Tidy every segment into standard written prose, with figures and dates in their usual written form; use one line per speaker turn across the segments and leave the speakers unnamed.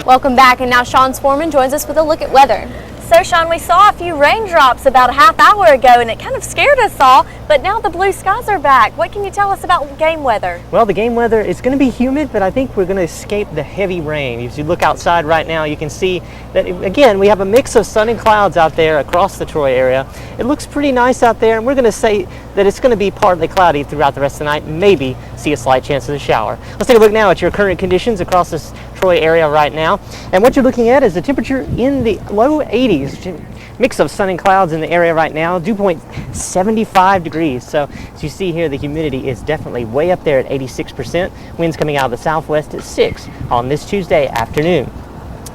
Welcome back, and now Sean Swarman joins us with a look at weather.
So Sean, we saw a few raindrops about a half hour ago and it kind of scared us all, but now the blue skies are back. What can you tell us about game weather?
Well, the game weather is going to be humid, but I think we're going to escape the heavy rain. As you look outside right now, you can see that, again, we have a mix of sun and clouds out there across the Troy area. It looks pretty nice out there, and we're going to say that it's going to be partly cloudy throughout the rest of the night, maybe see a slight chance of a shower. Let's take a look now at your current conditions across this Troy area right now. And what you're looking at is the temperature in the low 80s. Mix of sun and clouds in the area right now. Dew point 75 degrees. So as you see here, the humidity is definitely way up there at 86%. Winds coming out of the southwest at 6 on this Tuesday afternoon.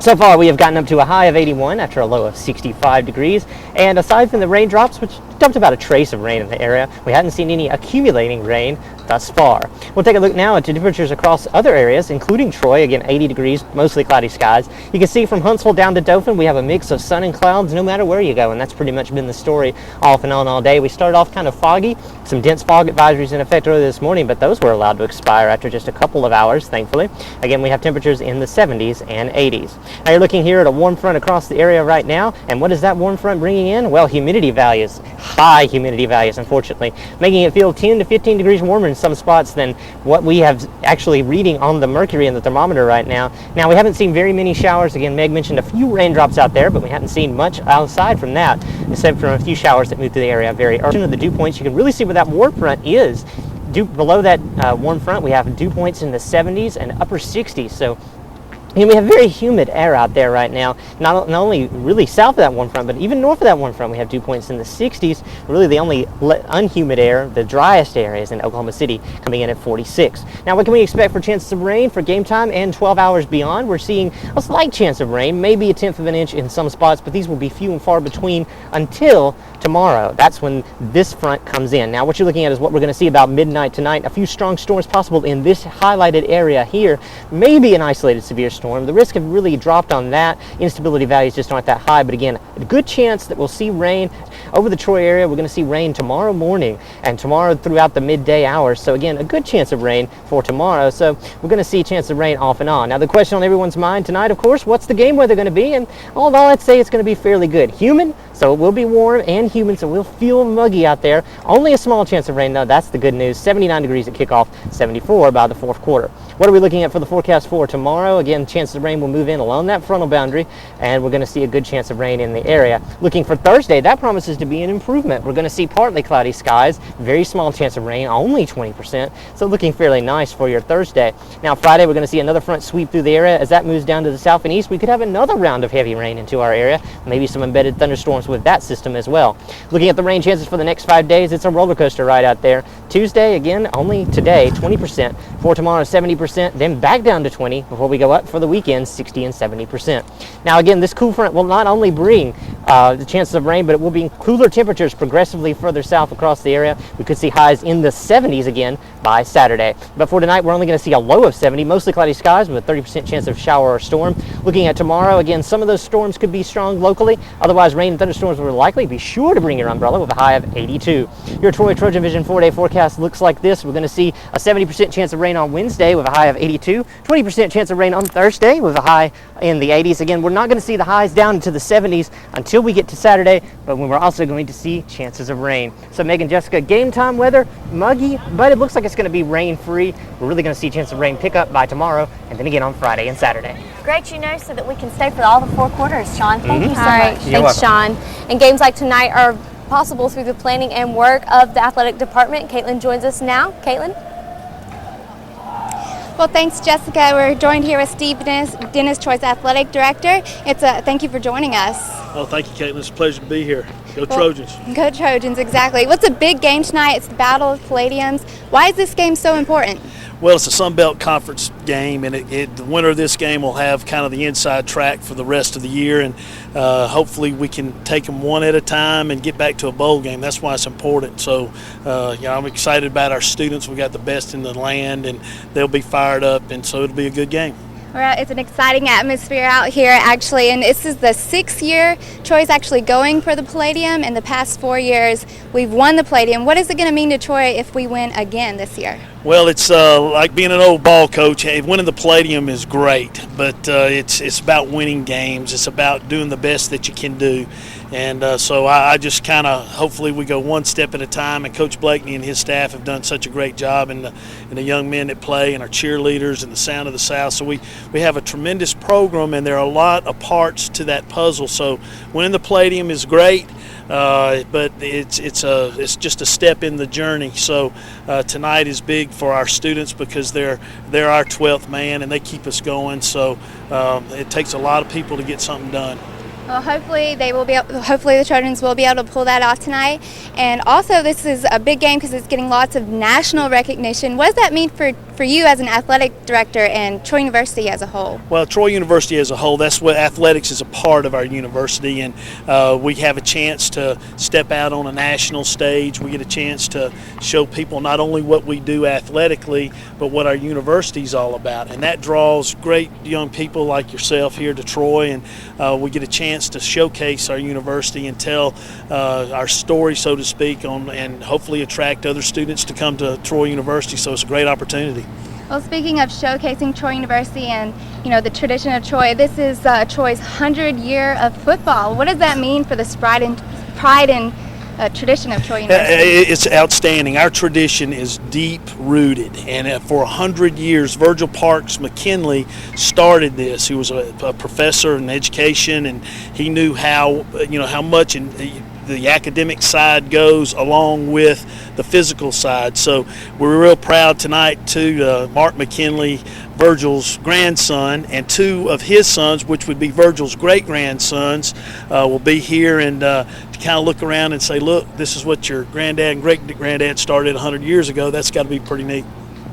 So far, we have gotten up to a high of 81 after a low of 65 degrees. And aside from the raindrops, which dumped about a trace of rain in the area, we hadn't seen any accumulating rain thus far. We'll take a look now at the temperatures across other areas, including Troy. Again, 80 degrees, mostly cloudy skies. You can see from Huntsville down to Dothan, we have a mix of sun and clouds no matter where you go, and that's pretty much been the story off and on all day. We started off kind of foggy, some dense fog advisories in effect earlier this morning, but those were allowed to expire after just a couple of hours, thankfully. Again, we have temperatures in the 70s and 80s. Now you're looking here at a warm front across the area right now, and what is that warm front bringing in? Well, humidity values, high humidity values, unfortunately, making it feel 10 to 15 degrees warmer in some spots than what we have actually reading on the mercury and the thermometer right now. Now, we haven't seen very many showers. Again, Meg mentioned a few raindrops out there, but we haven't seen much outside from that, except for a few showers that moved through the area very early. The dew points, you can really see where that warm front is. Below that warm front, we have dew points in the 70s and upper 60s. So and we have very humid air out there right now, not only really south of that warm front, but even north of that warm front, we have dew points in the 60s. Really the only unhumid air, the driest area, is in Oklahoma City, coming in at 46. Now, what can we expect for chances of rain for game time and 12 hours beyond? We're seeing a slight chance of rain, maybe a tenth of an inch in some spots, but these will be few and far between until tomorrow. That's when this front comes in. Now, what you're looking at is what we're going to see about midnight tonight. A few strong storms possible in this highlighted area here, maybe an isolated severe storm. The risk have really dropped on that. Instability values just aren't that high, but again, a good chance that we'll see rain over the Troy area. We're going to see rain tomorrow morning and tomorrow throughout the midday hours. So again, a good chance of rain for tomorrow. So we're going to see a chance of rain off and on. Now, the question on everyone's mind tonight, of course, what's the game weather going to be? And although I'd say it's going to be fairly good. Humid, so it will be warm, and humid, so we'll feel muggy out there. Only a small chance of rain, though. That's the good news. 79 degrees at kickoff, 74 by the fourth quarter. What are we looking at for the forecast for tomorrow? Again, chances of rain will move in along that frontal boundary, and we're going to see a good chance of rain in the area. Looking for Thursday, that promises to be an improvement. We're going to see partly cloudy skies, very small chance of rain, only 20%, so looking fairly nice for your Thursday. Now, Friday, we're going to see another front sweep through the area. As that moves down to the south and east, we could have another round of heavy rain into our area, maybe some embedded thunderstorms with that system as well. Looking at the rain chances for the next 5 days, it's a roller coaster ride out there. Tuesday, again, only today, 20%. For tomorrow, 70%, then back down to 20 before we go up for the weekend, 60 and 70%. Now, again, this cool front will not only bring the chances of rain, but it will be cooler temperatures progressively further south across the area. We could see highs in the 70s again by Saturday. But for tonight, we're only going to see a low of 70, mostly cloudy skies with a 30% chance of shower or storm. Looking at tomorrow, again, some of those storms could be strong locally. Otherwise, rain and thunderstorms will likely. Be sure to bring your umbrella with a high of 82. Your Troy TrojanVision 4-day forecast looks like this. We're going to see a 70% chance of rain on Wednesday with a high of 82, 20% chance of rain on Thursday with a high in the 80s. Again, we're not going to see the highs down into the 70s until we get to Saturday, but when we're also going to see chances of rain. So Meg and Jessica, game time weather, muggy, but it looks like it's going to be rain-free. We're really going to see a chance of rain pick up by tomorrow and then again on Friday and Saturday.
Great, so that we can stay for all the 4 quarters, Sean. Thank you so
All right,
much.
thanks, Sean. And games like tonight are possible through the planning and work of the athletic department. Caitlin joins us now. Caitlin?
Well, thanks, Jessica. We're joined here with Steve Dennis, Troy's athletic director. Thank you for joining us.
Oh, thank you, Caitlin. It's a pleasure to be here. Go Trojans.
Go Trojans, exactly. What's a big game tonight? It's the Battle of Palladiums. Why is this game so important?
Well, it's a Sun Belt Conference game, and the winner of this game will have kind of the inside track for the rest of the year, and hopefully we can take them one at a time and get back to a bowl game. That's why it's important. So, I'm excited about our students. We got the best in the land, and they'll be fired up, and so it'll be a good game.
Well, it's an exciting atmosphere out here, actually, and this is the 6th year Troy's actually going for the Palladium. In the past 4 years, we've won the Palladium. What is it going to mean to Troy if we win again this year?
Well, it's like being an old ball coach. Hey, winning the Palladium is great, but it's about winning games. It's about doing the best that you can do. And so I just kind of, hopefully we go one step at a time, and Coach Blakeney and his staff have done such a great job, and the young men that play and our cheerleaders and the Sound of the South. So we have a tremendous program, and there are a lot of parts to that puzzle. So winning the Palladium is great, but it's just a step in the journey. So tonight is big for our students because they're our 12th man, and they keep us going. So it takes a lot of people to get something done.
Well, hopefully the Trojans will be able to pull that off tonight. And also, this is a big game because it's getting lots of national recognition. What does that mean for you as an athletic director and Troy University as a whole?
Well, Troy University as a whole, that's what athletics is a part of our university, and we have a chance to step out on a national stage. We get a chance to show people not only what we do athletically, but what our university is all about, and that draws great young people like yourself here to Troy, and we get a chance to showcase our university and tell our story, so to speak, and hopefully attract other students to come to Troy University. So it's a great opportunity.
Well, speaking of showcasing Troy University and the tradition of Troy, this is Troy's 100th year of football. What does that mean for the pride and tradition of Troy University?
It's outstanding. Our tradition is deep rooted, and for 100 years, Virgil Parks McKinley started this. He was a professor in education, and he knew how much the academic side goes along with the physical side. So we're real proud tonight to Mark McKinley, Virgil's grandson, and two of his sons, which would be Virgil's great-grandsons, will be here and to kind of look around and say, look, this is what your granddad and great-granddad started 100 years ago. That's got to be pretty neat.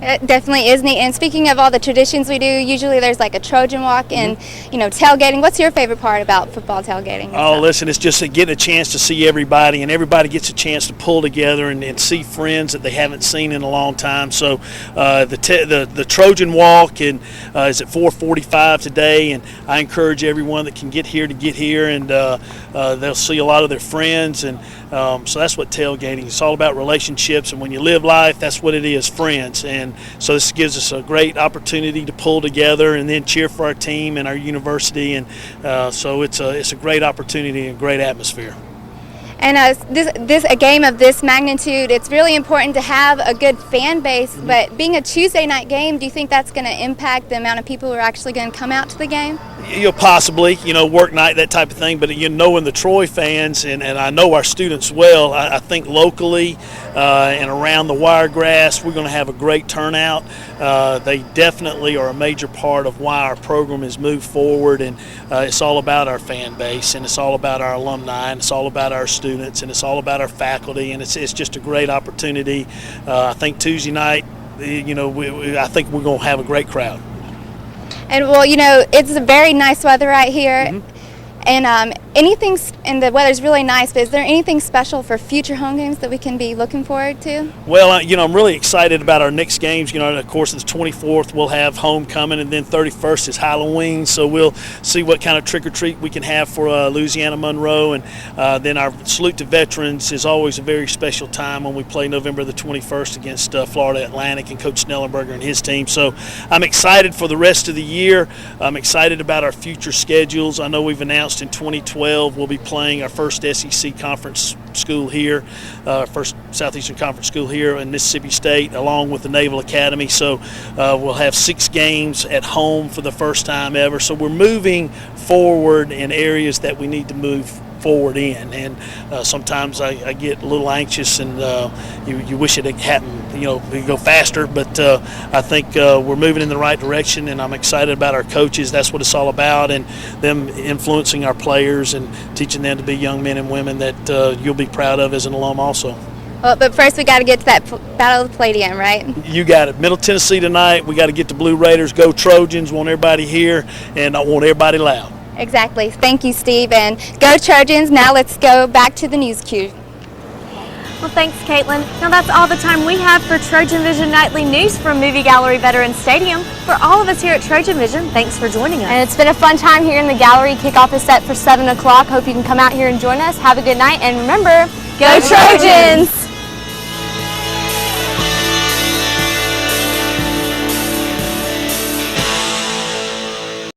It definitely is neat. And speaking of all the traditions we do, usually there's like a Trojan walk and tailgating. What's your favorite part about football tailgating?
Oh, listen, it's just getting a chance to see everybody, and everybody gets a chance to pull together and see friends that they haven't seen in a long time. So the Trojan walk is at 4:45 today, and I encourage everyone that can get here to get here, and they'll see a lot of their friends. And so that's what tailgating is. It's all about relationships, and when you live life, that's what it is, friends. And so this gives us a great opportunity to pull together and then cheer for our team and our university, and so it's a great opportunity and a great atmosphere.
And a game of this magnitude, it's really important to have a good fan base. But being a Tuesday night game, do you think that's going to impact the amount of people who are actually going to come out to the game?
Possibly, work night, that type of thing. But knowing the Troy fans, and I know our students well, I think locally and around the Wiregrass, we're going to have a great turnout. They definitely are a major part of why our program has moved forward, and it's all about our fan base, and it's all about our alumni, and it's all about our students, and it's all about our faculty, and it's just a great opportunity. I think Tuesday night, I think we're going to have a great crowd.
And well, it's a very nice weather right here. And and the weather's really nice, but is there anything special for future home games that we can be looking forward to?
Well, I'm really excited about our next games. Of course, the 24th we'll have homecoming, and then 31st is Halloween, so we'll see what kind of trick-or-treat we can have for Louisiana Monroe. And then our Salute to Veterans is always a very special time when we play November the 21st against Florida Atlantic and Coach Snellenberger and his team. So I'm excited for the rest of the year. I'm excited about our future schedules. I know we've announced in 2012 we'll be playing our first SEC conference school here, first Southeastern Conference school here in Mississippi State, along with the Naval Academy. So we'll have 6 games at home for the first time ever. So we're moving forward in areas that we need to move forward in, and sometimes I get a little anxious, and you wish it had happened, we go faster, but I think we're moving in the right direction, and I'm excited about our coaches. That's what it's all about, and them influencing our players and teaching them to be young men and women that you'll be proud of as an alum also.
Well, but first we got to get to that Battle of the Palladium, right?
You got it. Middle Tennessee tonight. We got to get the Blue Raiders. Go Trojans. Want everybody here, and I want everybody loud.
Exactly. Thank you, Steve. And go Trojans. Now let's go back to the news queue.
Well, thanks, Caitlin. Now that's all the time we have for TrojanVision Nightly News from Movie Gallery Veterans Stadium. For all of us here at TrojanVision, thanks for joining us.
And it's been a fun time here in the gallery. Kickoff is set for 7 o'clock. Hope you can come out here and join us. Have a good night, and remember, go Trojans!